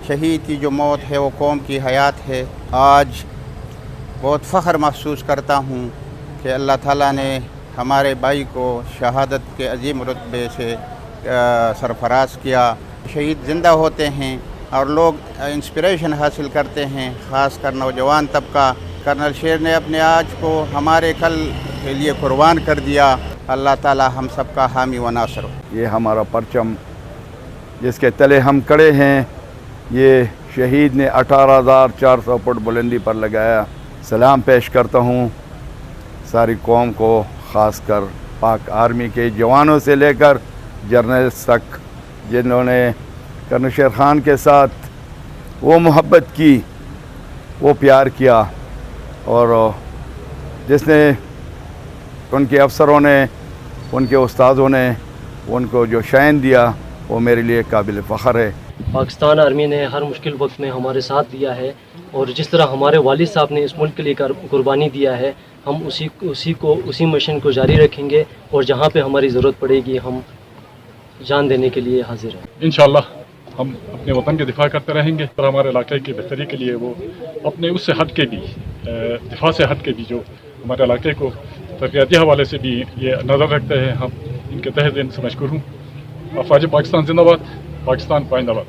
शहीद की जो मौत है वो कौम की हयात है। आज बहुत फ़ख्र महसूस करता हूँ कि अल्लाह ताला ने हमारे भाई को शहादत के अजीम रुतबे से सरफराज किया। शहीद ज़िंदा होते हैं और लोग इंस्पिरेशन हासिल करते हैं, ख़ास कर नौजवान तबका। कर्नल शेर ने अपने आज को हमारे कल के लिए कुर्बान कर दिया। अल्लाह ताला हम सब का हामी व नासर हो। ये हमारा परचम जिसके तले हम खड़े हैं, ये शहीद ने 18,400 फुट बुलंदी पर लगाया। सलाम पेश करता हूँ सारी कौम को, ख़ासकर पाक आर्मी के जवानों से लेकर जर्नल्स तक, जिन्होंने कर्नल शेर ख़ान के साथ वो मोहब्बत की, वो प्यार किया, और जिसने उनके अफसरों ने, उनके उस्तादों ने उनको जो शान दिया, वो मेरे लिए काबिल फ़ख्र है। पाकिस्तान आर्मी ने हर मुश्किल वक्त में हमारे साथ दिया है, और जिस तरह हमारे वालिद साहब ने इस मुल्क के लिए कुर्बानी दिया है, हम उसी मिशन को जारी रखेंगे, और जहाँ पे हमारी ज़रूरत पड़ेगी हम जान देने के लिए हाजिर हैं। इंशाअल्लाह हम अपने वतन के दिफा करते रहेंगे, और हमारे इलाके की बेहतरी के लिए वो अपने उससे हट के भी, दिफा से हट के भी, जो हमारे इलाके को तरक्याती हवाले से भी ये नज़र रखते हैं, हम इनके तहे दिल से मशकूर हूँ। अफवाज पाकिस्तान जिंदाबाद, पाकिस्तान पाइंदाबाद।